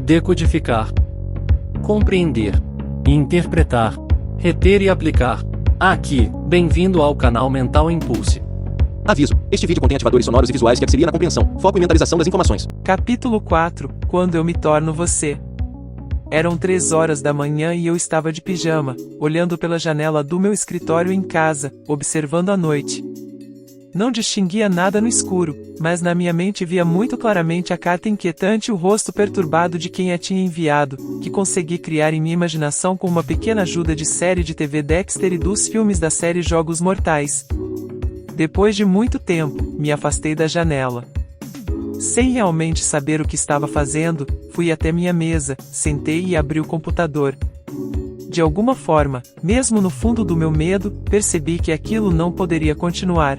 decodificar, compreender, interpretar, reter e aplicar. Aqui, bem-vindo ao canal Mental Impulse. Aviso: este vídeo contém ativadores sonoros e visuais que auxiliam na compreensão, foco e mentalização das informações. Capítulo 4 – Quando eu me torno você. Eram 3 horas da manhã e eu estava de pijama, olhando pela janela do meu escritório em casa, observando a noite. Não distinguia nada no escuro, mas na minha mente via muito claramente a carta inquietante e o rosto perturbado de quem a tinha enviado, que consegui criar em minha imaginação com uma pequena ajuda de série de TV Dexter e dos filmes da série Jogos Mortais. Depois de muito tempo, me afastei da janela. Sem realmente saber o que estava fazendo, fui até minha mesa, sentei e abri o computador. De alguma forma, mesmo no fundo do meu medo, percebi que aquilo não poderia continuar.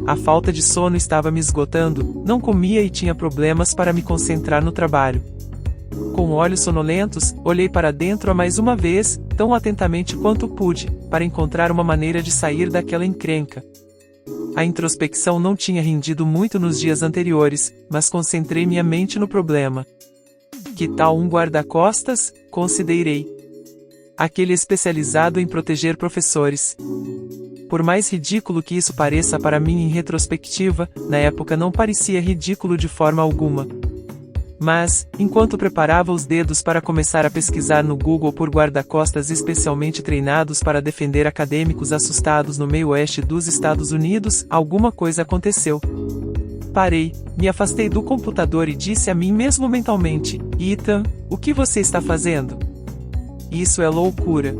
A falta de sono estava me esgotando, não comia e tinha problemas para me concentrar no trabalho. Com olhos sonolentos, olhei para dentro mais uma vez, tão atentamente quanto pude, para encontrar uma maneira de sair daquela encrenca. A introspecção não tinha rendido muito nos dias anteriores, mas concentrei minha mente no problema. Que tal um guarda-costas? Considerei. Aquele especializado em proteger professores. Por mais ridículo que isso pareça para mim em retrospectiva, na época não parecia ridículo de forma alguma. Mas, enquanto preparava os dedos para começar a pesquisar no Google por guarda-costas especialmente treinados para defender acadêmicos assustados no meio oeste dos Estados Unidos, alguma coisa aconteceu. Parei, me afastei do computador e disse a mim mesmo mentalmente: Ethan, o que você está fazendo? Isso é loucura.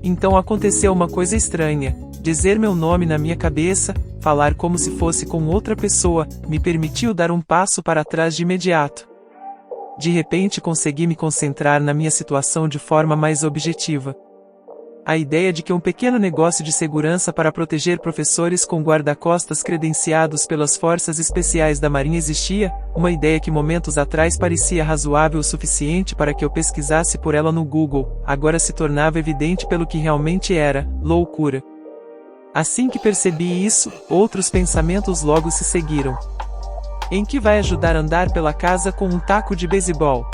Então aconteceu uma coisa estranha. Dizer meu nome na minha cabeça, falar como se fosse com outra pessoa, me permitiu dar um passo para trás de imediato. De repente consegui me concentrar na minha situação de forma mais objetiva. A ideia de que um pequeno negócio de segurança para proteger professores com guarda-costas credenciados pelas Forças Especiais da Marinha existia, uma ideia que momentos atrás parecia razoável o suficiente para que eu pesquisasse por ela no Google, agora se tornava evidente pelo que realmente era: loucura. Assim que percebi isso, outros pensamentos logo se seguiram. Em que vai ajudar a andar pela casa com um taco de beisebol?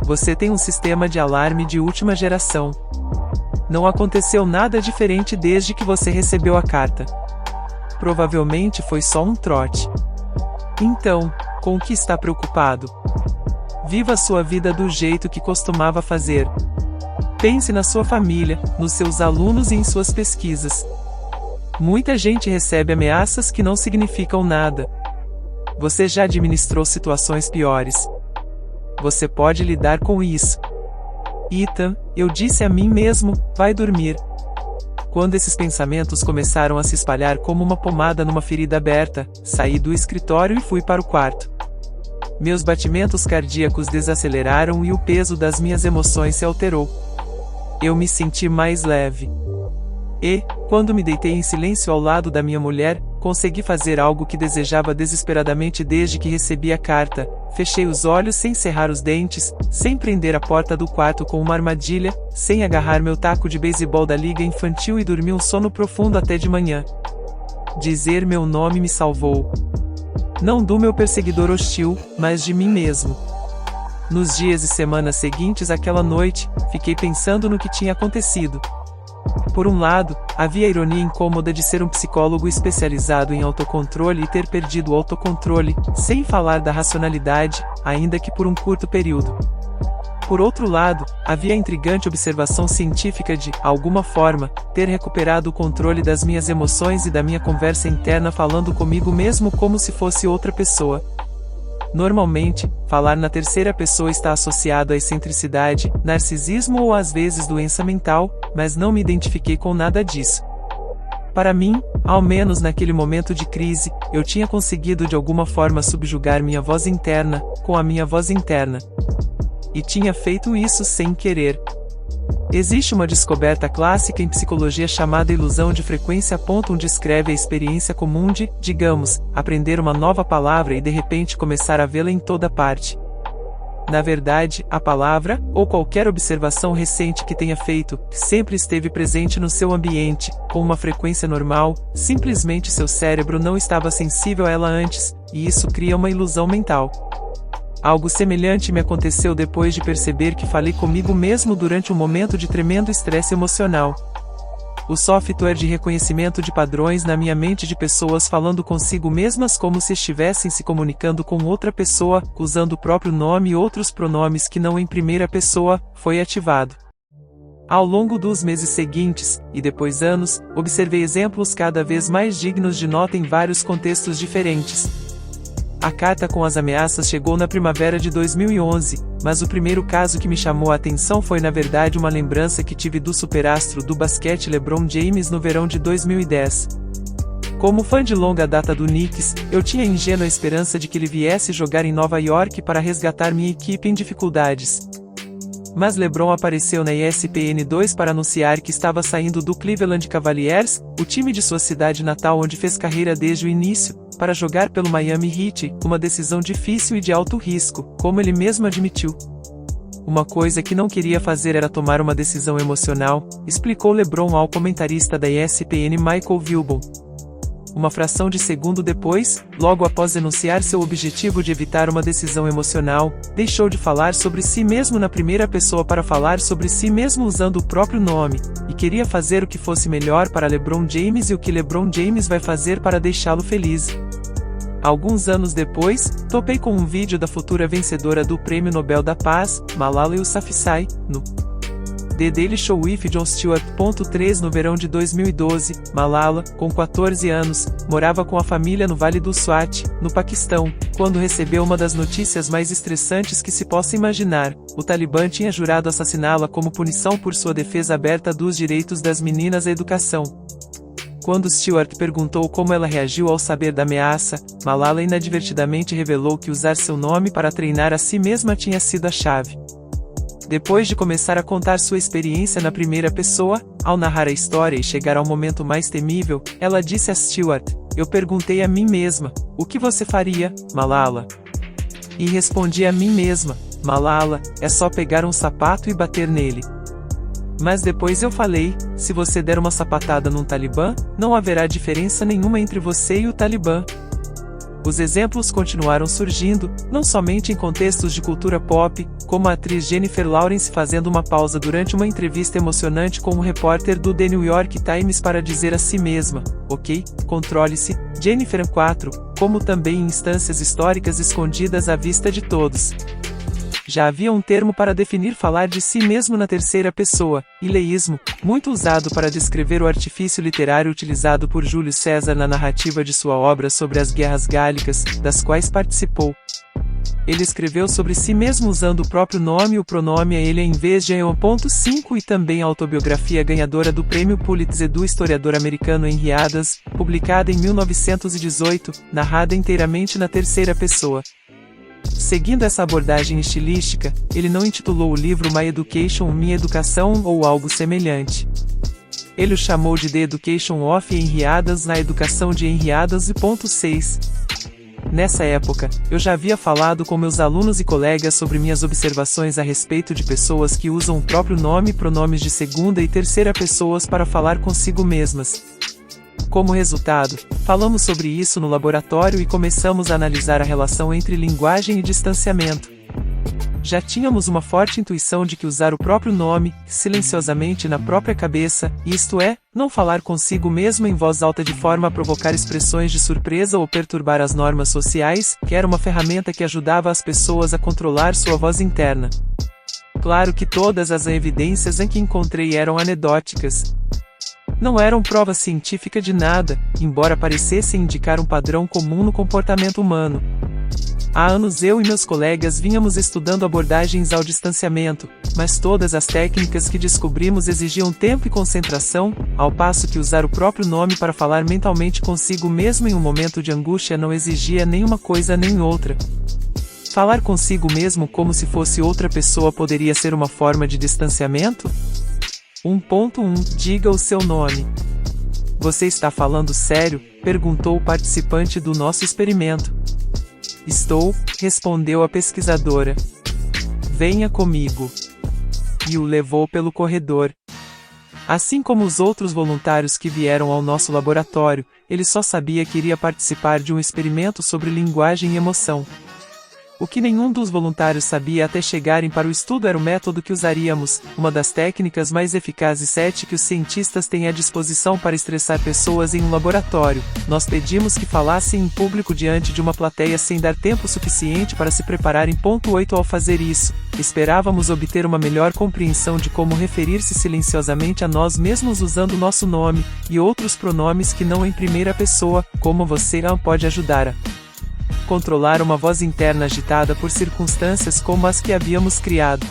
Você tem um sistema de alarme de última geração. Não aconteceu nada diferente desde que você recebeu a carta. Provavelmente foi só um trote. Então, com o que está preocupado? Viva sua vida do jeito que costumava fazer. Pense na sua família, nos seus alunos e em suas pesquisas. Muita gente recebe ameaças que não significam nada. Você já administrou situações piores. Você pode lidar com isso. Ethan, eu disse a mim mesmo, vai dormir. Quando esses pensamentos começaram a se espalhar como uma pomada numa ferida aberta, saí do escritório e fui para o quarto. Meus batimentos cardíacos desaceleraram e o peso das minhas emoções se alterou. Eu me senti mais leve. E, quando me deitei em silêncio ao lado da minha mulher, consegui fazer algo que desejava desesperadamente desde que recebi a carta. Fechei os olhos sem cerrar os dentes, sem prender a porta do quarto com uma armadilha, sem agarrar meu taco de beisebol da liga infantil e dormi um sono profundo até de manhã. Dizer meu nome me salvou. Não do meu perseguidor hostil, mas de mim mesmo. Nos dias e semanas seguintes àquela noite, fiquei pensando no que tinha acontecido. Por um lado, havia a ironia incômoda de ser um psicólogo especializado em autocontrole e ter perdido o autocontrole, sem falar da racionalidade, ainda que por um curto período. Por outro lado, havia a intrigante observação científica de, alguma forma, ter recuperado o controle das minhas emoções e da minha conversa interna falando comigo mesmo como se fosse outra pessoa. Normalmente, falar na terceira pessoa está associado a excentricidade, narcisismo ou às vezes doença mental, mas não me identifiquei com nada disso. Para mim, ao menos naquele momento de crise, eu tinha conseguido de alguma forma subjugar minha voz interna, com a minha voz interna. E tinha feito isso sem querer. Existe uma descoberta clássica em psicologia chamada ilusão de frequência. Onde descreve a experiência comum de, digamos, aprender uma nova palavra e de repente começar a vê-la em toda parte. Na verdade, a palavra, ou qualquer observação recente que tenha feito, sempre esteve presente no seu ambiente, com uma frequência normal, simplesmente seu cérebro não estava sensível a ela antes, e isso cria uma ilusão mental. Algo semelhante me aconteceu depois de perceber que falei comigo mesmo durante um momento de tremendo estresse emocional. O software de reconhecimento de padrões na minha mente de pessoas falando consigo mesmas como se estivessem se comunicando com outra pessoa, usando o próprio nome e outros pronomes que não em primeira pessoa, foi ativado. Ao longo dos meses seguintes, e depois anos, observei exemplos cada vez mais dignos de nota em vários contextos diferentes. A carta com as ameaças chegou na primavera de 2011, mas o primeiro caso que me chamou a atenção foi na verdade uma lembrança que tive do superastro do basquete LeBron James no verão de 2010. Como fã de longa data do Knicks, eu tinha a ingênua esperança de que ele viesse jogar em Nova York para resgatar minha equipe em dificuldades. Mas LeBron apareceu na ESPN2 para anunciar que estava saindo do Cleveland Cavaliers, o time de sua cidade natal onde fez carreira desde o início, para jogar pelo Miami Heat, uma decisão difícil e de alto risco, como ele mesmo admitiu. Uma coisa que não queria fazer era tomar uma decisão emocional, explicou LeBron ao comentarista da ESPN Michael Wilbon. Uma fração de segundo depois, logo após enunciar seu objetivo de evitar uma decisão emocional, deixou de falar sobre si mesmo na primeira pessoa para falar sobre si mesmo usando o próprio nome, e queria fazer o que fosse melhor para LeBron James e o que LeBron James vai fazer para deixá-lo feliz. Alguns anos depois, topei com um vídeo da futura vencedora do Prêmio Nobel da Paz, Malala Yousafzai, no The Daily Show with Jon Stewart. 3 No verão de 2012, Malala, com 14 anos, morava com a família no Vale do Swat, no Paquistão, quando recebeu uma das notícias mais estressantes que se possa imaginar. O Talibã tinha jurado assassiná-la como punição por sua defesa aberta dos direitos das meninas à educação. Quando Stewart perguntou como ela reagiu ao saber da ameaça, Malala inadvertidamente revelou que usar seu nome para treinar a si mesma tinha sido a chave. Depois de começar a contar sua experiência na primeira pessoa, ao narrar a história e chegar ao momento mais temível, ela disse a Stewart: "Eu perguntei a mim mesma, o que você faria, Malala? E respondi a mim mesma, Malala, é só pegar um sapato e bater nele. Mas depois eu falei, se você der uma sapatada num talibã, não haverá diferença nenhuma entre você e o talibã." Os exemplos continuaram surgindo, não somente em contextos de cultura pop, como a atriz Jennifer Lawrence fazendo uma pausa durante uma entrevista emocionante com um repórter do The New York Times para dizer a si mesma, "Ok, controle-se, Jennifer 4", como também em instâncias históricas escondidas à vista de todos. Já havia um termo para definir falar de si mesmo na terceira pessoa, ileísmo, muito usado para descrever o artifício literário utilizado por Júlio César na narrativa de sua obra sobre as guerras gálicas, das quais participou. Ele escreveu sobre si mesmo usando o próprio nome e o pronome a ele em vez de eu.5 e também a autobiografia ganhadora do Prêmio Pulitzer do historiador americano Henry Adams, publicada em 1918, narrada inteiramente na terceira pessoa. Seguindo essa abordagem estilística, ele não intitulou o livro My Education, Minha Educação ou algo semelhante. Ele o chamou de The Education of Henry Adams, na educação de Henry Adams. 6. Nessa época, eu já havia falado com meus alunos e colegas sobre minhas observações a respeito de pessoas que usam o próprio nome e pronomes de segunda e terceira pessoas para falar consigo mesmas. Como resultado, falamos sobre isso no laboratório e começamos a analisar a relação entre linguagem e distanciamento. Já tínhamos uma forte intuição de que usar o próprio nome, silenciosamente na própria cabeça, isto é, não falar consigo mesmo em voz alta de forma a provocar expressões de surpresa ou perturbar as normas sociais, que era uma ferramenta que ajudava as pessoas a controlar sua voz interna. Claro que todas as evidências em que encontrei eram anedóticas. Não eram prova científica de nada, embora parecessem indicar um padrão comum no comportamento humano. Há anos eu e meus colegas vínhamos estudando abordagens ao distanciamento, mas todas as técnicas que descobrimos exigiam tempo e concentração, ao passo que usar o próprio nome para falar mentalmente consigo mesmo em um momento de angústia não exigia nem uma coisa nem outra. Falar consigo mesmo como se fosse outra pessoa poderia ser uma forma de distanciamento? 1.1 Diga o seu nome. Você está falando sério? Perguntou o participante do nosso experimento. Estou, respondeu a pesquisadora. Venha comigo. E o levou pelo corredor. Assim como os outros voluntários que vieram ao nosso laboratório, ele só sabia que iria participar de um experimento sobre linguagem e emoção. O que nenhum dos voluntários sabia até chegarem para o estudo era o método que usaríamos, uma das técnicas mais eficazes 7 que os cientistas têm à disposição para estressar pessoas em um laboratório. Nós pedimos que falassem em público diante de uma plateia sem dar tempo suficiente para se prepararem. 8 Ao fazer isso, esperávamos obter uma melhor compreensão de como referir-se silenciosamente a nós mesmos usando nosso nome, e outros pronomes que não em primeira pessoa, como você pode ajudar a controlar uma voz interna agitada por circunstâncias como as que havíamos criado.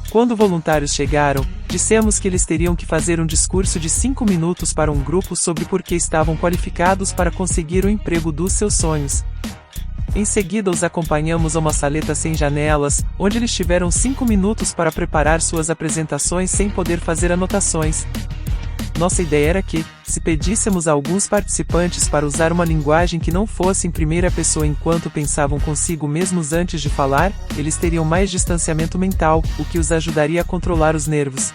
Quando voluntários chegaram, dissemos que eles teriam que fazer um discurso de 5 minutos para um grupo sobre por que estavam qualificados para conseguir o emprego dos seus sonhos. Em seguida os acompanhamos a uma saleta sem janelas, onde eles tiveram 5 minutos para preparar suas apresentações sem poder fazer anotações. Nossa ideia era que, se pedíssemos a alguns participantes para usar uma linguagem que não fosse em primeira pessoa enquanto pensavam consigo mesmos antes de falar, eles teriam mais distanciamento mental, o que os ajudaria a controlar os nervos.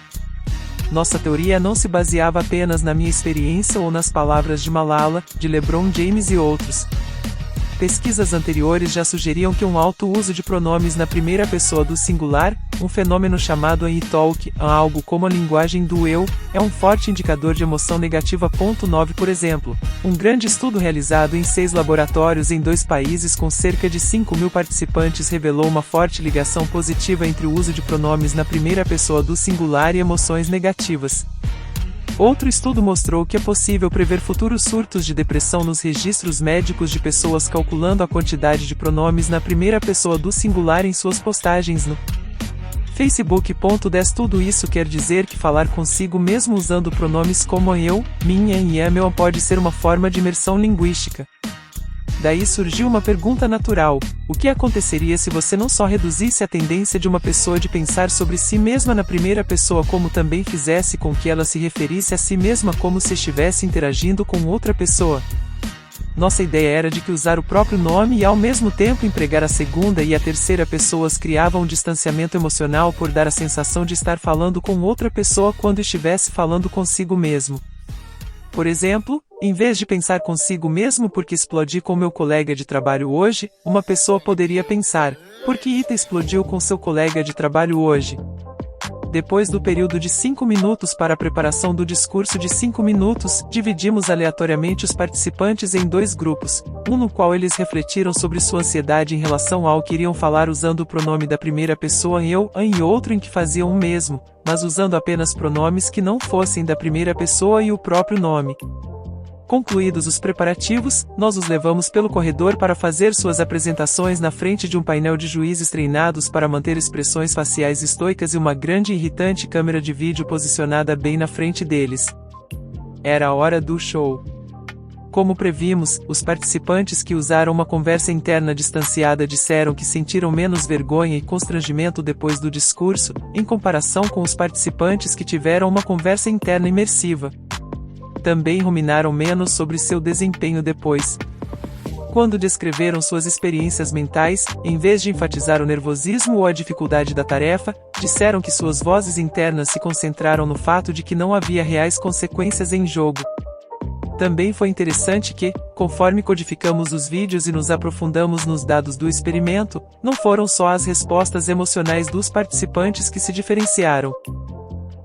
Nossa teoria não se baseava apenas na minha experiência ou nas palavras de Malala, de LeBron James e outros. Pesquisas anteriores já sugeriam que um alto uso de pronomes na primeira pessoa do singular, um fenômeno chamado e-talk, algo como a linguagem do eu, é um forte indicador de emoção negativa. 9 Por exemplo, um grande estudo realizado em 6 laboratórios em 2 países com cerca de 5.000 participantes revelou uma forte ligação positiva entre o uso de pronomes na primeira pessoa do singular e emoções negativas. Outro estudo mostrou que é possível prever futuros surtos de depressão nos registros médicos de pessoas calculando a quantidade de pronomes na primeira pessoa do singular em suas postagens no Facebook. 10 Tudo isso quer dizer que falar consigo mesmo usando pronomes como eu, minha e meu pode ser uma forma de imersão linguística. Daí surgiu uma pergunta natural: o que aconteceria se você não só reduzisse a tendência de uma pessoa de pensar sobre si mesma na primeira pessoa, como também fizesse com que ela se referisse a si mesma como se estivesse interagindo com outra pessoa? Nossa ideia era de que usar o próprio nome e ao mesmo tempo empregar a segunda e a terceira pessoas criava um distanciamento emocional por dar a sensação de estar falando com outra pessoa quando estivesse falando consigo mesmo. Por exemplo, em vez de pensar consigo mesmo porque explodi com meu colega de trabalho hoje, uma pessoa poderia pensar: por que Ita explodiu com seu colega de trabalho hoje? Depois do período de 5 minutos para a preparação do discurso de 5 minutos, dividimos aleatoriamente os participantes em 2 grupos, um no qual eles refletiram sobre sua ansiedade em relação ao que iriam falar usando o pronome da primeira pessoa eu, e outro em que faziam o mesmo, mas usando apenas pronomes que não fossem da primeira pessoa e o próprio nome. Concluídos os preparativos, nós os levamos pelo corredor para fazer suas apresentações na frente de um painel de juízes treinados para manter expressões faciais estoicas e uma grande e irritante câmera de vídeo posicionada bem na frente deles. Era a hora do show. Como previmos, os participantes que usaram uma conversa interna distanciada disseram que sentiram menos vergonha e constrangimento depois do discurso, em comparação com os participantes que tiveram uma conversa interna imersiva. Também ruminaram menos sobre seu desempenho depois. Quando descreveram suas experiências mentais, em vez de enfatizar o nervosismo ou a dificuldade da tarefa, disseram que suas vozes internas se concentraram no fato de que não havia reais consequências em jogo. Também foi interessante que, conforme codificamos os vídeos e nos aprofundamos nos dados do experimento, não foram só as respostas emocionais dos participantes que se diferenciaram.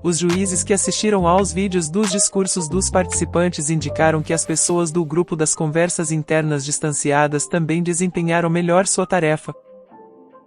Os juízes que assistiram aos vídeos dos discursos dos participantes indicaram que as pessoas do grupo das conversas internas distanciadas também desempenharam melhor sua tarefa.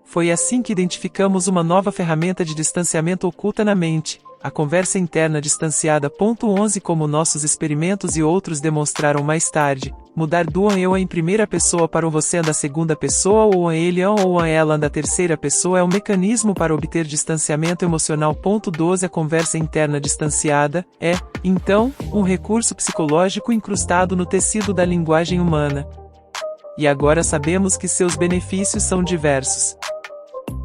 Foi assim que identificamos uma nova ferramenta de distanciamento oculta na mente, a conversa interna distanciada. 11 Como nossos experimentos e outros demonstraram mais tarde, mudar do eu em primeira pessoa para o você da segunda pessoa ou a ele ou a ela da terceira pessoa é um mecanismo para obter distanciamento emocional. 12 A conversa interna distanciada é, então, um recurso psicológico incrustado no tecido da linguagem humana. E agora sabemos que seus benefícios são diversos.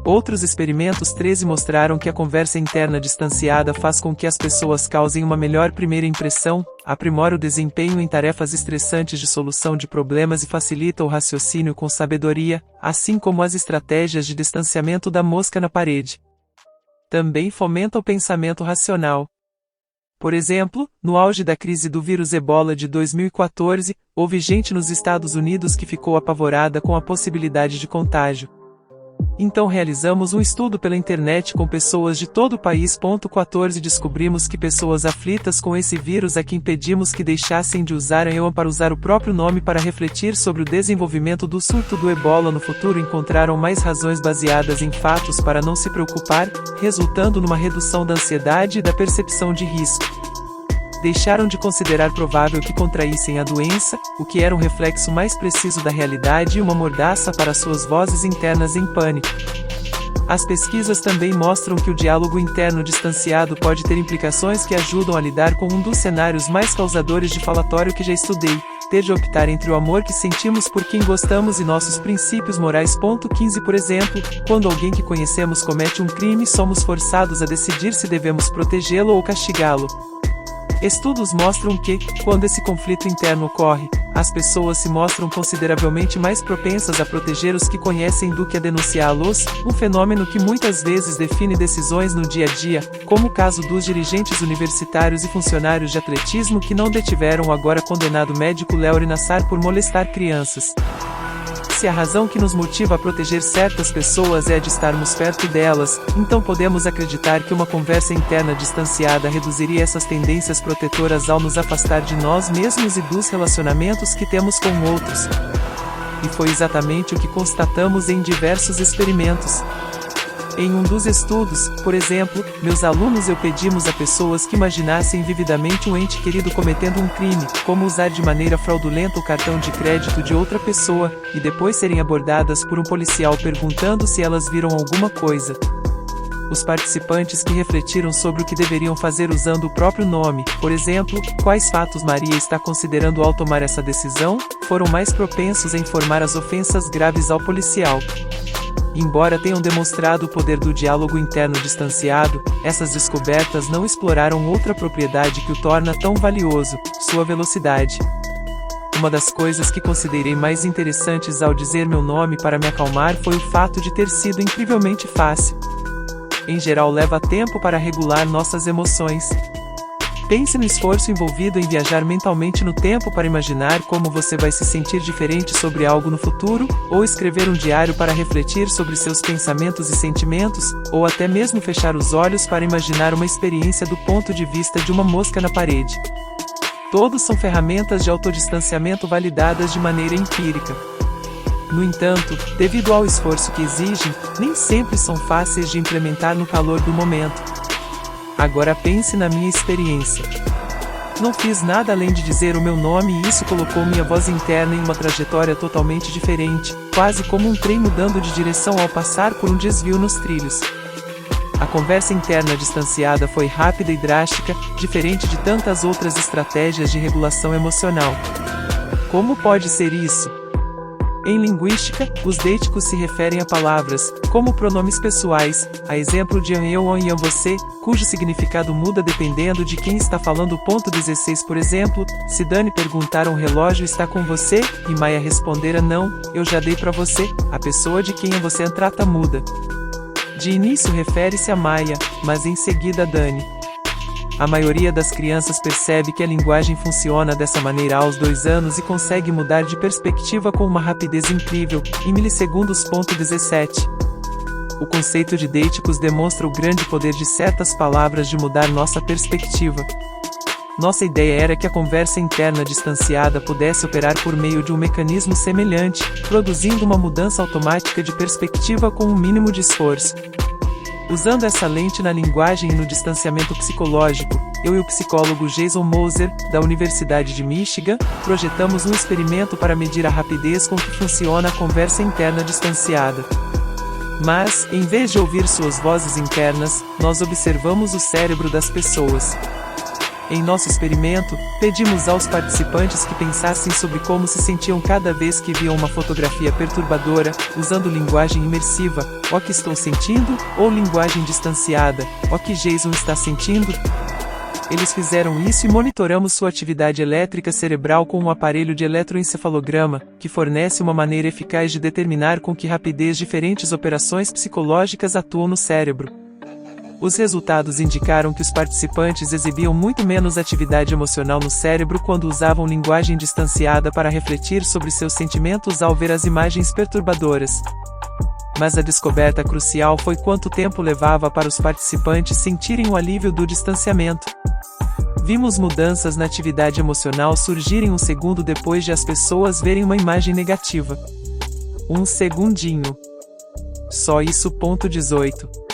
Outros experimentos 13 mostraram que a conversa interna distanciada faz com que as pessoas causem uma melhor primeira impressão, aprimora o desempenho em tarefas estressantes de solução de problemas e facilita o raciocínio com sabedoria, assim como as estratégias de distanciamento da mosca na parede. Também fomenta o pensamento racional. Por exemplo, no auge da crise do vírus Ebola de 2014, houve gente nos Estados Unidos que ficou apavorada com a possibilidade de contágio. Então realizamos um estudo pela internet com pessoas de todo o país. 14 Descobrimos que pessoas aflitas com esse vírus a quem pedimos que deixassem de usar a EOA para usar o próprio nome para refletir sobre o desenvolvimento do surto do ebola no futuro encontraram mais razões baseadas em fatos para não se preocupar, resultando numa redução da ansiedade e da percepção de risco. Deixaram de considerar provável que contraíssem a doença, o que era um reflexo mais preciso da realidade e uma mordaça para suas vozes internas em pânico. As pesquisas também mostram que o diálogo interno distanciado pode ter implicações que ajudam a lidar com um dos cenários mais causadores de falatório que já estudei, ter de optar entre o amor que sentimos por quem gostamos e nossos princípios morais. 15 Por exemplo, quando alguém que conhecemos comete um crime, somos forçados a decidir se devemos protegê-lo ou castigá-lo. Estudos mostram que, quando esse conflito interno ocorre, as pessoas se mostram consideravelmente mais propensas a proteger os que conhecem do que a denunciá-los, um fenômeno que muitas vezes define decisões no dia a dia, como o caso dos dirigentes universitários e funcionários de atletismo que não detiveram o agora condenado médico Léo Nassar por molestar crianças. Se a razão que nos motiva a proteger certas pessoas é a de estarmos perto delas, então podemos acreditar que uma conversa interna distanciada reduziria essas tendências protetoras ao nos afastar de nós mesmos e dos relacionamentos que temos com outros. E foi exatamente o que constatamos em diversos experimentos. Em um dos estudos, por exemplo, meus alunos pedimos a pessoas que imaginassem vividamente um ente querido cometendo um crime, como usar de maneira fraudulenta o cartão de crédito de outra pessoa, e depois serem abordadas por um policial perguntando se elas viram alguma coisa. Os participantes que refletiram sobre o que deveriam fazer usando o próprio nome, por exemplo, quais fatos Maria está considerando ao tomar essa decisão, foram mais propensos a informar as ofensas graves ao policial. Embora tenham demonstrado o poder do diálogo interno distanciado, essas descobertas não exploraram outra propriedade que o torna tão valioso: sua velocidade. Uma das coisas que considerei mais interessantes ao dizer meu nome para me acalmar foi o fato de ter sido incrivelmente fácil. Em geral, leva tempo para regular nossas emoções. Pense no esforço envolvido em viajar mentalmente no tempo para imaginar como você vai se sentir diferente sobre algo no futuro, ou escrever um diário para refletir sobre seus pensamentos e sentimentos, ou até mesmo fechar os olhos para imaginar uma experiência do ponto de vista de uma mosca na parede. Todos são ferramentas de autodistanciamento validadas de maneira empírica. No entanto, devido ao esforço que exigem, nem sempre são fáceis de implementar no calor do momento. Agora pense na minha experiência. Não fiz nada além de dizer o meu nome e isso colocou minha voz interna em uma trajetória totalmente diferente, quase como um trem mudando de direção ao passar por um desvio nos trilhos. A conversa interna distanciada foi rápida e drástica, diferente de tantas outras estratégias de regulação emocional. Como pode ser isso? Em linguística, os deíticos se referem a palavras, como pronomes pessoais, a exemplo de eu, an e an você, cujo significado muda dependendo de quem está falando. 16 Por exemplo, se Dani perguntar um relógio está com você, e Maia responder não, eu já dei para você, a pessoa de quem você trata muda. De início refere-se a Maia, mas em seguida a Dani. A maioria das crianças percebe que a linguagem funciona dessa maneira aos 2 anos e consegue mudar de perspectiva com uma rapidez incrível, em milissegundos. 17. O conceito de deíticos demonstra o grande poder de certas palavras de mudar nossa perspectiva. Nossa ideia era que a conversa interna distanciada pudesse operar por meio de um mecanismo semelhante, produzindo uma mudança automática de perspectiva com um mínimo de esforço. Usando essa lente na linguagem e no distanciamento psicológico, eu e o psicólogo Jason Moser, da Universidade de Michigan, projetamos um experimento para medir a rapidez com que funciona a conversa interna distanciada. Mas, em vez de ouvir suas vozes internas, nós observamos o cérebro das pessoas. Em nosso experimento, pedimos aos participantes que pensassem sobre como se sentiam cada vez que viam uma fotografia perturbadora, usando linguagem imersiva, o que estou sentindo, ou linguagem distanciada, o que Jason está sentindo. Eles fizeram isso e monitoramos sua atividade elétrica cerebral com um aparelho de eletroencefalograma, que fornece uma maneira eficaz de determinar com que rapidez diferentes operações psicológicas atuam no cérebro. Os resultados indicaram que os participantes exibiam muito menos atividade emocional no cérebro quando usavam linguagem distanciada para refletir sobre seus sentimentos ao ver as imagens perturbadoras. Mas a descoberta crucial foi quanto tempo levava para os participantes sentirem o alívio do distanciamento. Vimos mudanças na atividade emocional surgirem um segundo depois de as pessoas verem uma imagem negativa. Um segundinho. Só isso. 18.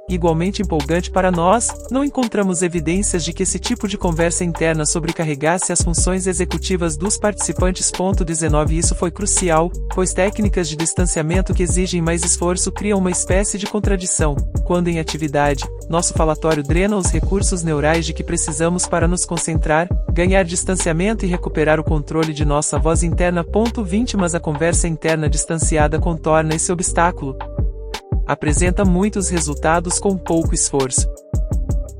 Igualmente empolgante para nós, não encontramos evidências de que esse tipo de conversa interna sobrecarregasse as funções executivas dos participantes. 19 Isso foi crucial, pois técnicas de distanciamento que exigem mais esforço criam uma espécie de contradição. Quando em atividade, nosso falatório drena os recursos neurais de que precisamos para nos concentrar, ganhar distanciamento e recuperar o controle de nossa voz interna. 20 Mas a conversa interna distanciada contorna esse obstáculo. Apresenta muitos resultados com pouco esforço.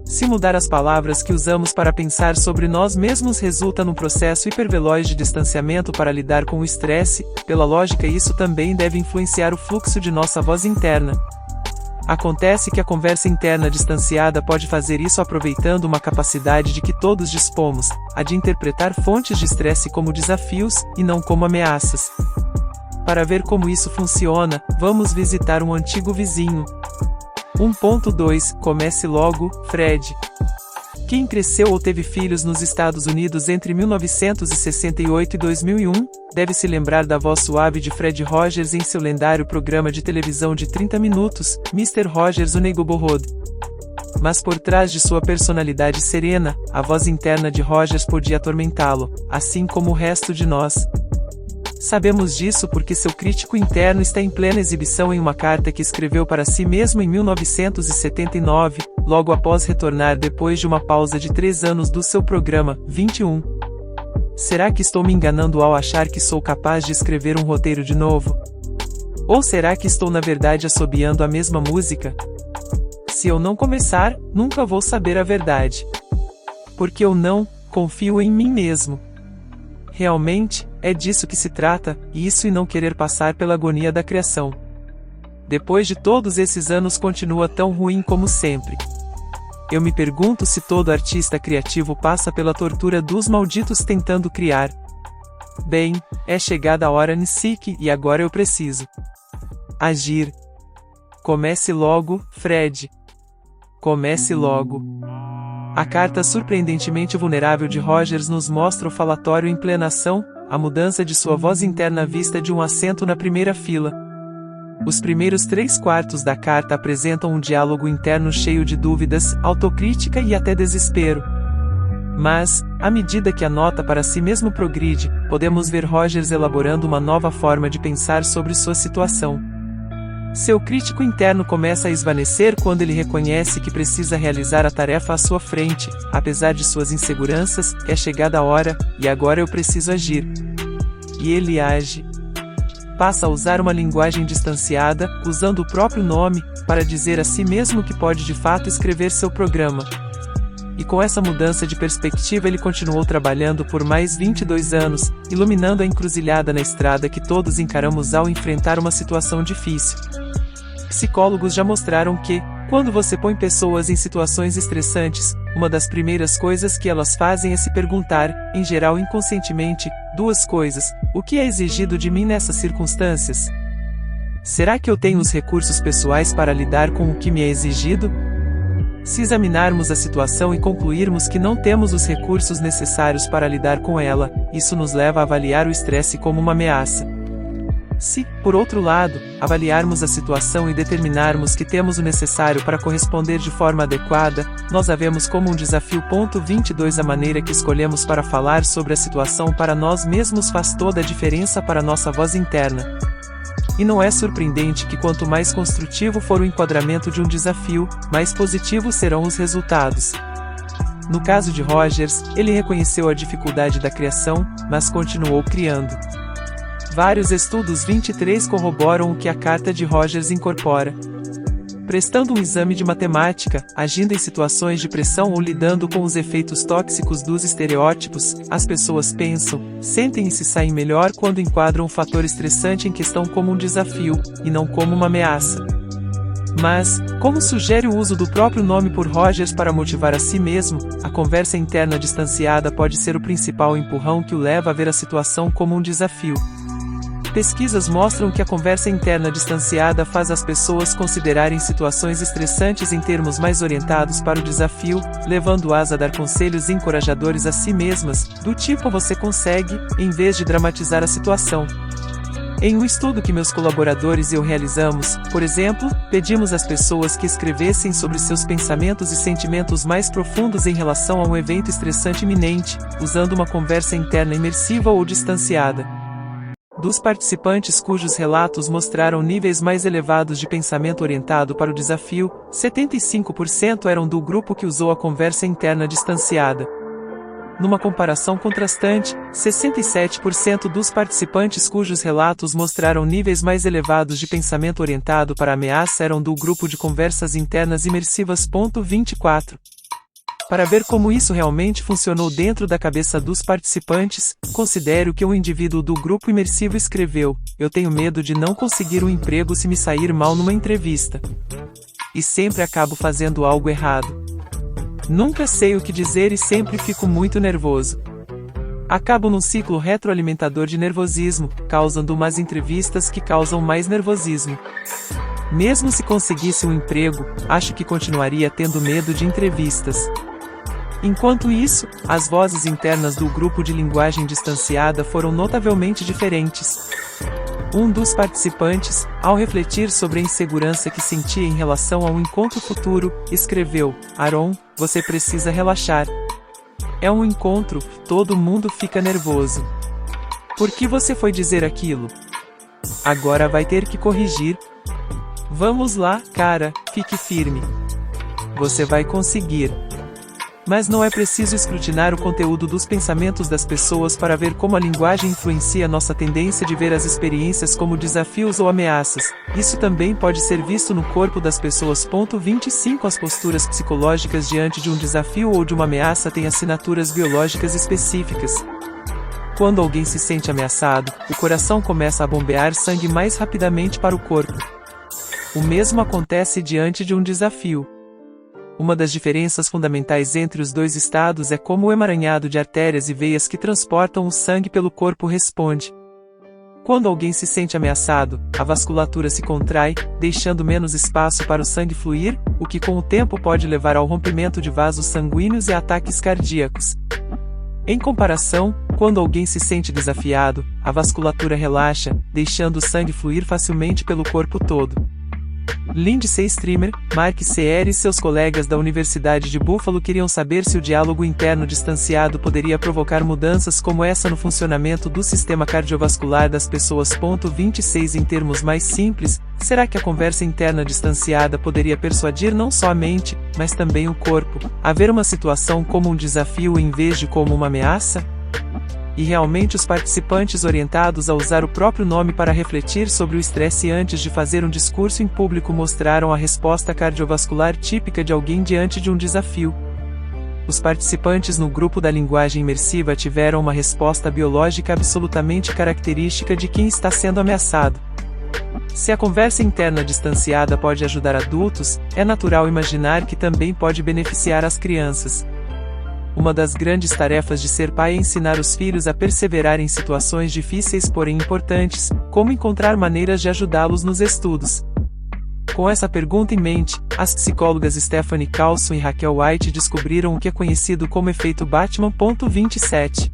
Se mudar as palavras que usamos para pensar sobre nós mesmos resulta num processo hiperveloz de distanciamento para lidar com o estresse, pela lógica isso também deve influenciar o fluxo de nossa voz interna. Acontece que a conversa interna distanciada pode fazer isso aproveitando uma capacidade de que todos dispomos, a de interpretar fontes de estresse como desafios, e não como ameaças. Para ver como isso funciona, vamos visitar um antigo vizinho. 1.2 Comece logo, Fred. Quem cresceu ou teve filhos nos Estados Unidos entre 1968 e 2001, deve se lembrar da voz suave de Fred Rogers em seu lendário programa de televisão de 30 minutos, Mr. Rogers' Neighborhood. Mas por trás de sua personalidade serena, a voz interna de Rogers podia atormentá-lo, assim como o resto de nós. Sabemos disso porque seu crítico interno está em plena exibição em uma carta que escreveu para si mesmo em 1979, logo após retornar depois de uma pausa de 3 anos do seu programa, 21. Será que estou me enganando ao achar que sou capaz de escrever um roteiro de novo? Ou será que estou na verdade assobiando a mesma música? Se eu não começar, nunca vou saber a verdade. Porque eu não confio em mim mesmo. Realmente, é disso que se trata, isso e não querer passar pela agonia da criação. Depois de todos esses anos continua tão ruim como sempre. Eu me pergunto se todo artista criativo passa pela tortura dos malditos tentando criar. Bem, é chegada a hora Nisik e agora eu preciso agir. Comece logo, Fred. Comece logo. A carta surpreendentemente vulnerável de Rogers nos mostra o falatório em plena ação, a mudança de sua voz interna vista de um assento na primeira fila. Os primeiros 3/4 da carta apresentam um diálogo interno cheio de dúvidas, autocrítica e até desespero. Mas, à medida que a nota para si mesmo progride, podemos ver Rogers elaborando uma nova forma de pensar sobre sua situação. Seu crítico interno começa a esvanecer quando ele reconhece que precisa realizar a tarefa à sua frente, apesar de suas inseguranças, é chegada a hora, e agora eu preciso agir. E ele age. Passa a usar uma linguagem distanciada, usando o próprio nome, para dizer a si mesmo que pode de fato escrever seu programa. E com essa mudança de perspectiva ele continuou trabalhando por mais 22 anos, iluminando a encruzilhada na estrada que todos encaramos ao enfrentar uma situação difícil. Psicólogos já mostraram que, quando você põe pessoas em situações estressantes, uma das primeiras coisas que elas fazem é se perguntar, em geral inconscientemente, 2 coisas: o que é exigido de mim nessas circunstâncias? Será que eu tenho os recursos pessoais para lidar com o que me é exigido? Se examinarmos a situação e concluirmos que não temos os recursos necessários para lidar com ela, isso nos leva a avaliar o estresse como uma ameaça. Se, por outro lado, avaliarmos a situação e determinarmos que temos o necessário para corresponder de forma adequada, nós a vemos como um desafio. 22 A maneira que escolhemos para falar sobre a situação para nós mesmos faz toda a diferença para nossa voz interna. E não é surpreendente que quanto mais construtivo for o enquadramento de um desafio, mais positivos serão os resultados. No caso de Rogers, ele reconheceu a dificuldade da criação, mas continuou criando. Vários estudos 23 corroboram o que a carta de Rogers incorpora. Prestando um exame de matemática, agindo em situações de pressão ou lidando com os efeitos tóxicos dos estereótipos, as pessoas pensam, sentem e se saem melhor quando enquadram o fator estressante em questão como um desafio, e não como uma ameaça. Mas, como sugere o uso do próprio nome por Rogers para motivar a si mesmo, a conversa interna distanciada pode ser o principal empurrão que o leva a ver a situação como um desafio. Pesquisas mostram que a conversa interna distanciada faz as pessoas considerarem situações estressantes em termos mais orientados para o desafio, levando-as a dar conselhos encorajadores a si mesmas, do tipo "você consegue", em vez de dramatizar a situação. Em um estudo que meus colaboradores e eu realizamos, por exemplo, pedimos às pessoas que escrevessem sobre seus pensamentos e sentimentos mais profundos em relação a um evento estressante iminente, usando uma conversa interna imersiva ou distanciada. Dos participantes cujos relatos mostraram níveis mais elevados de pensamento orientado para o desafio, 75% eram do grupo que usou a conversa interna distanciada. Numa comparação contrastante, 67% dos participantes cujos relatos mostraram níveis mais elevados de pensamento orientado para a ameaça eram do grupo de conversas internas imersivas. 24. Para ver como isso realmente funcionou dentro da cabeça dos participantes, considere o que um indivíduo do grupo imersivo escreveu: "Eu tenho medo de não conseguir um emprego se me sair mal numa entrevista. E sempre acabo fazendo algo errado. Nunca sei o que dizer e sempre fico muito nervoso. Acabo num ciclo retroalimentador de nervosismo, causando umas entrevistas que causam mais nervosismo. Mesmo se conseguisse um emprego, acho que continuaria tendo medo de entrevistas." Enquanto isso, as vozes internas do grupo de linguagem distanciada foram notavelmente diferentes. Um dos participantes, ao refletir sobre a insegurança que sentia em relação a um encontro futuro, escreveu: "Aaron, você precisa relaxar. É um encontro, todo mundo fica nervoso. Por que você foi dizer aquilo? Agora vai ter que corrigir. Vamos lá, cara, fique firme. Você vai conseguir." Mas não é preciso escrutinar o conteúdo dos pensamentos das pessoas para ver como a linguagem influencia nossa tendência de ver as experiências como desafios ou ameaças. Isso também pode ser visto no corpo das pessoas. 25 As posturas psicológicas diante de um desafio ou de uma ameaça têm assinaturas biológicas específicas. Quando alguém se sente ameaçado, o coração começa a bombear sangue mais rapidamente para o corpo. O mesmo acontece diante de um desafio. Uma das diferenças fundamentais entre os dois estados é como o emaranhado de artérias e veias que transportam o sangue pelo corpo responde. Quando alguém se sente ameaçado, a vasculatura se contrai, deixando menos espaço para o sangue fluir, o que com o tempo pode levar ao rompimento de vasos sanguíneos e ataques cardíacos. Em comparação, quando alguém se sente desafiado, a vasculatura relaxa, deixando o sangue fluir facilmente pelo corpo todo. Lindsay Streamer, Mark Seer e seus colegas da Universidade de Buffalo queriam saber se o diálogo interno distanciado poderia provocar mudanças como essa no funcionamento do sistema cardiovascular das pessoas. 26 Em termos mais simples, será que a conversa interna distanciada poderia persuadir não só a mente, mas também o corpo, a ver uma situação como um desafio em vez de como uma ameaça? E realmente os participantes orientados a usar o próprio nome para refletir sobre o estresse antes de fazer um discurso em público mostraram a resposta cardiovascular típica de alguém diante de um desafio. Os participantes no grupo da linguagem imersiva tiveram uma resposta biológica absolutamente característica de quem está sendo ameaçado. Se a conversa interna distanciada pode ajudar adultos, é natural imaginar que também pode beneficiar as crianças. Uma das grandes tarefas de ser pai é ensinar os filhos a perseverar em situações difíceis porém importantes, como encontrar maneiras de ajudá-los nos estudos. Com essa pergunta em mente, as psicólogas Stephanie Carlson e Raquel White descobriram o que é conhecido como efeito Batman. 27.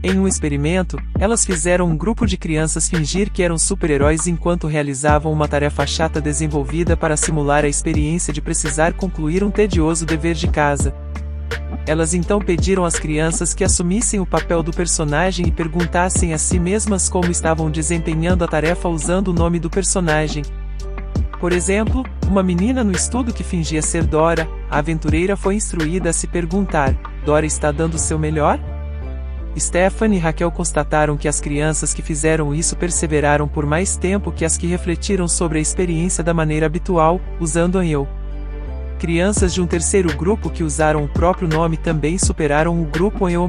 Em um experimento, elas fizeram um grupo de crianças fingir que eram super-heróis enquanto realizavam uma tarefa chata desenvolvida para simular a experiência de precisar concluir um tedioso dever de casa. Elas então pediram às crianças que assumissem o papel do personagem e perguntassem a si mesmas como estavam desempenhando a tarefa usando o nome do personagem. Por exemplo, uma menina no estudo que fingia ser Dora, a aventureira foi instruída a se perguntar: "Dora está dando o seu melhor?" Stephanie e Raquel constataram que as crianças que fizeram isso perseveraram por mais tempo que as que refletiram sobre a experiência da maneira habitual, usando eu. Crianças de um terceiro grupo que usaram o próprio nome também superaram o grupo eu.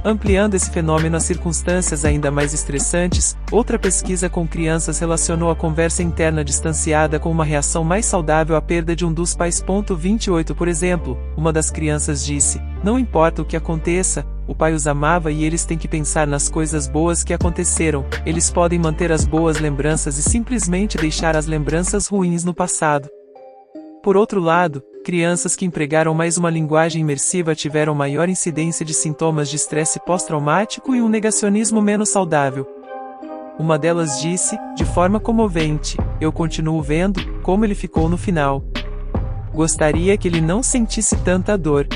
Ampliando esse fenômeno a circunstâncias ainda mais estressantes, outra pesquisa com crianças relacionou a conversa interna distanciada com uma reação mais saudável à perda de um dos pais. 28 Por exemplo, uma das crianças disse: "Não importa o que aconteça, o pai os amava e eles têm que pensar nas coisas boas que aconteceram, eles podem manter as boas lembranças e simplesmente deixar as lembranças ruins no passado." Por outro lado, crianças que empregaram mais uma linguagem imersiva tiveram maior incidência de sintomas de estresse pós-traumático e um negacionismo menos saudável. Uma delas disse, de forma comovente: "Eu continuo vendo como ele ficou no final. Gostaria que ele não sentisse tanta dor.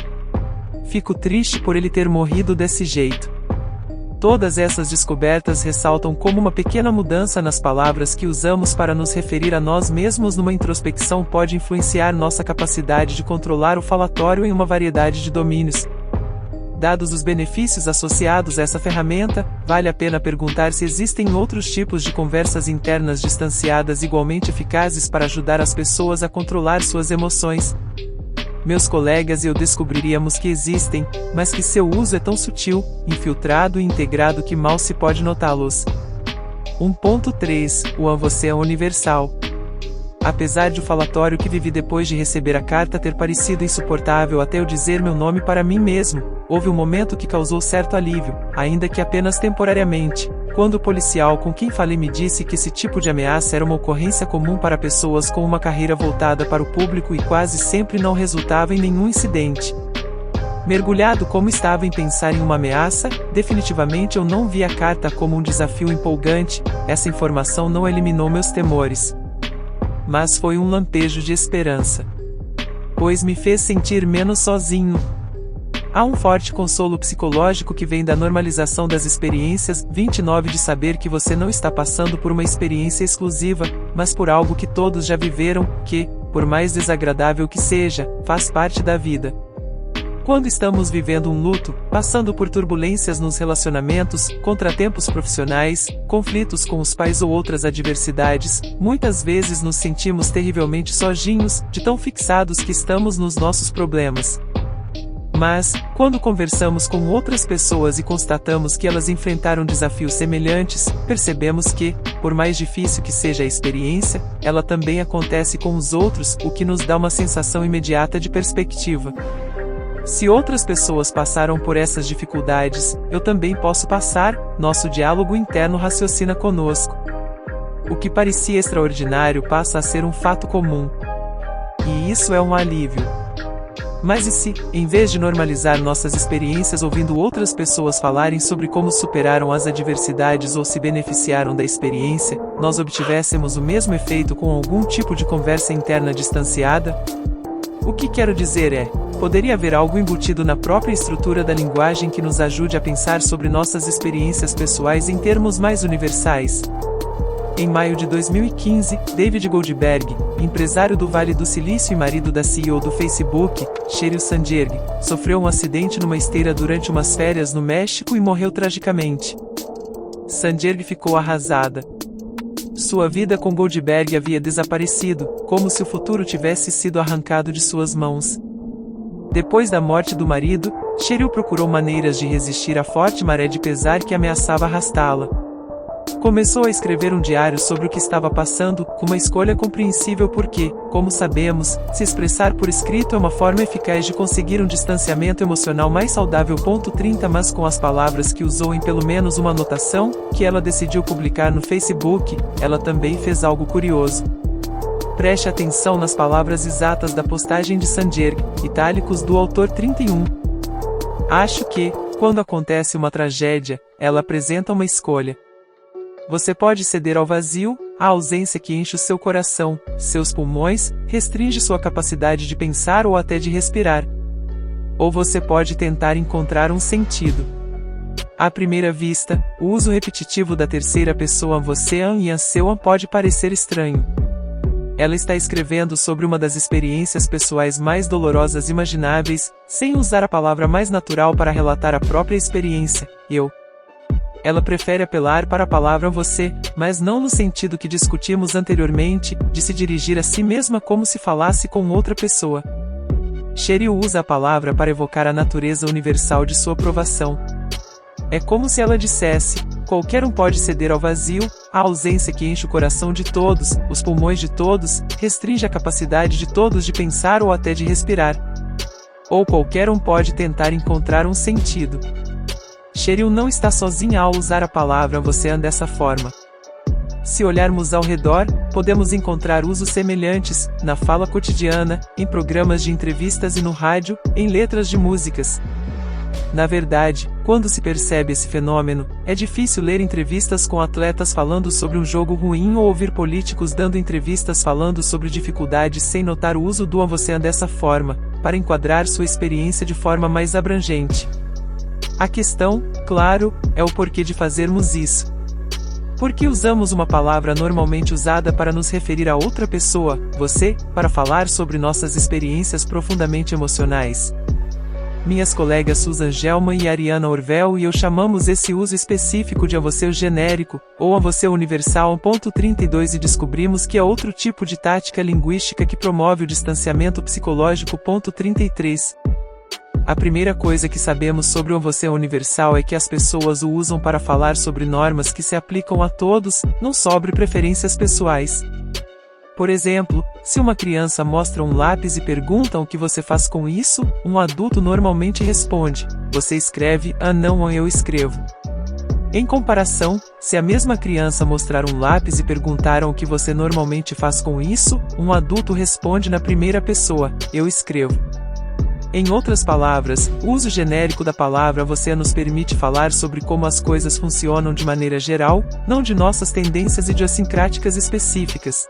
Fico triste por ele ter morrido desse jeito." Todas essas descobertas ressaltam como uma pequena mudança nas palavras que usamos para nos referir a nós mesmos numa introspecção pode influenciar nossa capacidade de controlar o falatório em uma variedade de domínios. Dados os benefícios associados a essa ferramenta, vale a pena perguntar se existem outros tipos de conversas internas distanciadas igualmente eficazes para ajudar as pessoas a controlar suas emoções. Meus colegas e eu descobriríamos que existem, mas que seu uso é tão sutil, infiltrado e integrado que mal se pode notá-los. 1.3 O você é universal. Apesar de o falatório que vivi depois de receber a carta ter parecido insuportável até eu dizer meu nome para mim mesmo, houve um momento que causou certo alívio, ainda que apenas temporariamente, quando o policial com quem falei me disse que esse tipo de ameaça era uma ocorrência comum para pessoas com uma carreira voltada para o público e quase sempre não resultava em nenhum incidente. Mergulhado como estava em pensar em uma ameaça, definitivamente eu não vi a carta como um desafio empolgante. Essa informação não eliminou meus temores, mas foi um lampejo de esperança, pois me fez sentir menos sozinho. Há um forte consolo psicológico que vem da normalização das experiências. 29 De saber que você não está passando por uma experiência exclusiva, mas por algo que todos já viveram, que, por mais desagradável que seja, faz parte da vida. Quando estamos vivendo um luto, passando por turbulências nos relacionamentos, contratempos profissionais, conflitos com os pais ou outras adversidades, muitas vezes nos sentimos terrivelmente sozinhos, de tão fixados que estamos nos nossos problemas. Mas, quando conversamos com outras pessoas e constatamos que elas enfrentaram desafios semelhantes, percebemos que, por mais difícil que seja a experiência, ela também acontece com os outros, o que nos dá uma sensação imediata de perspectiva. Se outras pessoas passaram por essas dificuldades, eu também posso passar. Nosso diálogo interno raciocina conosco. O que parecia extraordinário passa a ser um fato comum. E isso é um alívio. Mas e se, em vez de normalizar nossas experiências ouvindo outras pessoas falarem sobre como superaram as adversidades ou se beneficiaram da experiência, nós obtivéssemos o mesmo efeito com algum tipo de conversa interna distanciada? O que quero dizer é, poderia haver algo embutido na própria estrutura da linguagem que nos ajude a pensar sobre nossas experiências pessoais em termos mais universais. Em maio de 2015, David Goldberg, empresário do Vale do Silício e marido da CEO do Facebook, Sheryl Sandberg, sofreu um acidente numa esteira durante umas férias no México e morreu tragicamente. Sandberg ficou arrasada. Sua vida com Goldberg havia desaparecido, como se o futuro tivesse sido arrancado de suas mãos. Depois da morte do marido, Sheryl procurou maneiras de resistir à forte maré de pesar que ameaçava arrastá-la. Começou a escrever um diário sobre o que estava passando, com uma escolha compreensível porque, como sabemos, se expressar por escrito é uma forma eficaz de conseguir um distanciamento emocional mais saudável. 30 Mas com as palavras que usou em pelo menos uma anotação, que ela decidiu publicar no Facebook, ela também fez algo curioso. Preste atenção nas palavras exatas da postagem de Sandberg, itálicos do autor 31. Acho que, quando acontece uma tragédia, ela apresenta uma escolha. Você pode ceder ao vazio, à ausência que enche o seu coração, seus pulmões, restringe sua capacidade de pensar ou até de respirar. Ou você pode tentar encontrar um sentido. À primeira vista, o uso repetitivo da terceira pessoa você e a seu pode parecer estranho. Ela está escrevendo sobre uma das experiências pessoais mais dolorosas imagináveis, sem usar a palavra mais natural para relatar a própria experiência, eu. Ela prefere apelar para a palavra você, mas não no sentido que discutimos anteriormente, de se dirigir a si mesma como se falasse com outra pessoa. Sheryl usa a palavra para evocar a natureza universal de sua provação. É como se ela dissesse: qualquer um pode ceder ao vazio, a ausência que enche o coração de todos, os pulmões de todos, restringe a capacidade de todos de pensar ou até de respirar. Ou qualquer um pode tentar encontrar um sentido. Cheryl não está sozinha ao usar a palavra você dessa forma. Se olharmos ao redor, podemos encontrar usos semelhantes, na fala cotidiana, em programas de entrevistas e no rádio, em letras de músicas. Na verdade, quando se percebe esse fenômeno, é difícil ler entrevistas com atletas falando sobre um jogo ruim ou ouvir políticos dando entrevistas falando sobre dificuldades sem notar o uso do você dessa forma, para enquadrar sua experiência de forma mais abrangente. A questão, claro, é o porquê de fazermos isso. Por que usamos uma palavra normalmente usada para nos referir a outra pessoa, você, para falar sobre nossas experiências profundamente emocionais? Minhas colegas Susan Gelman e Ariana Orvel e eu chamamos esse uso específico de a você genérico, ou a você universal. 32 E descobrimos que é outro tipo de tática linguística que promove o distanciamento psicológico. 33. A primeira coisa que sabemos sobre o você universal é que as pessoas o usam para falar sobre normas que se aplicam a todos, não sobre preferências pessoais. Por exemplo, se uma criança mostra um lápis e pergunta o que você faz com isso, um adulto normalmente responde: você escreve, não, eu escrevo. Em comparação, se a mesma criança mostrar um lápis e perguntar o que você normalmente faz com isso, um adulto responde na primeira pessoa: eu escrevo. Em outras palavras, o uso genérico da palavra você nos permite falar sobre como as coisas funcionam de maneira geral, não de nossas tendências idiosincráticas específicas.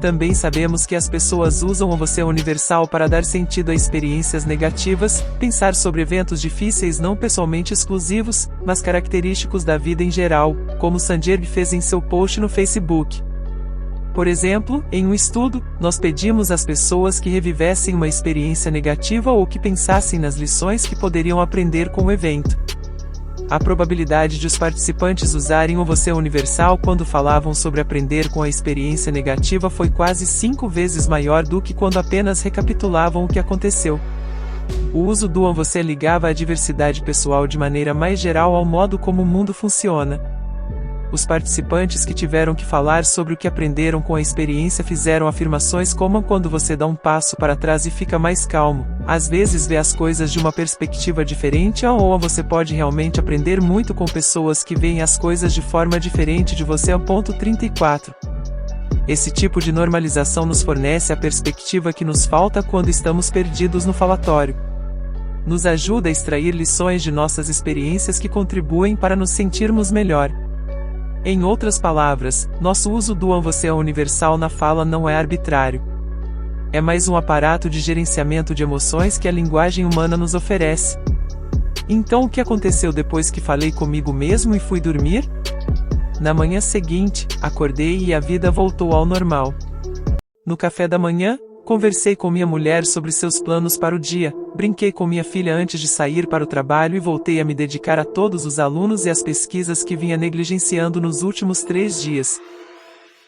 Também sabemos que as pessoas usam o você universal para dar sentido a experiências negativas, pensar sobre eventos difíceis não pessoalmente exclusivos, mas característicos da vida em geral, como Sanjay fez em seu post no Facebook. Por exemplo, em um estudo, nós pedimos às pessoas que revivessem uma experiência negativa ou que pensassem nas lições que poderiam aprender com o evento. A probabilidade de os participantes usarem o você universal quando falavam sobre aprender com a experiência negativa foi quase 5 vezes maior do que quando apenas recapitulavam o que aconteceu. O uso do você ligava a diversidade pessoal de maneira mais geral ao modo como o mundo funciona. Os participantes que tiveram que falar sobre o que aprenderam com a experiência fizeram afirmações como: quando você dá um passo para trás e fica mais calmo, às vezes vê as coisas de uma perspectiva diferente, ou você pode realmente aprender muito com pessoas que veem as coisas de forma diferente de você. 34. Esse tipo de normalização nos fornece a perspectiva que nos falta quando estamos perdidos no falatório. Nos ajuda a extrair lições de nossas experiências que contribuem para nos sentirmos melhor. Em outras palavras, nosso uso do você universal na fala não é arbitrário. É mais um aparato de gerenciamento de emoções que a linguagem humana nos oferece. Então, o que aconteceu depois que falei comigo mesmo e fui dormir? Na manhã seguinte, acordei e a vida voltou ao normal. No café da manhã, conversei com minha mulher sobre seus planos para o dia, brinquei com minha filha antes de sair para o trabalho e voltei a me dedicar a todos os alunos e às pesquisas que vinha negligenciando nos últimos 3 dias.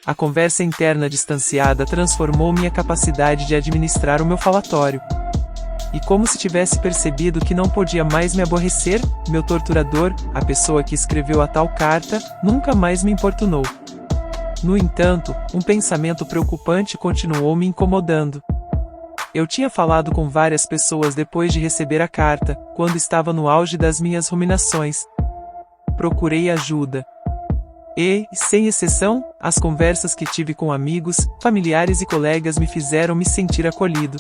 A conversa interna distanciada transformou minha capacidade de administrar o meu falatório. E como se tivesse percebido que não podia mais me aborrecer, meu torturador, a pessoa que escreveu a tal carta, nunca mais me importunou. No entanto, um pensamento preocupante continuou me incomodando. Eu tinha falado com várias pessoas depois de receber a carta, quando estava no auge das minhas ruminações. Procurei ajuda. E, sem exceção, as conversas que tive com amigos, familiares e colegas me fizeram me sentir acolhido.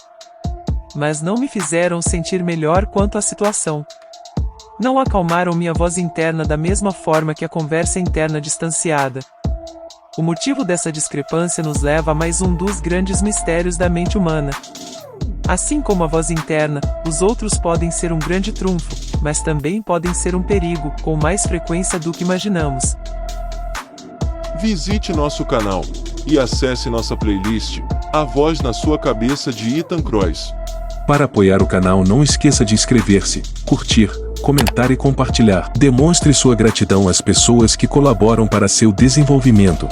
Mas não me fizeram sentir melhor quanto à situação. Não acalmaram minha voz interna da mesma forma que a conversa interna distanciada. O motivo dessa discrepância nos leva a mais um dos grandes mistérios da mente humana. Assim como a voz interna, os outros podem ser um grande trunfo, mas também podem ser um perigo, com mais frequência do que imaginamos. Visite nosso canal e acesse nossa playlist A Voz na Sua Cabeça de Ethan Krois. Para apoiar o canal, não esqueça de inscrever-se, curtir, comentar e compartilhar. Demonstre sua gratidão às pessoas que colaboram para seu desenvolvimento.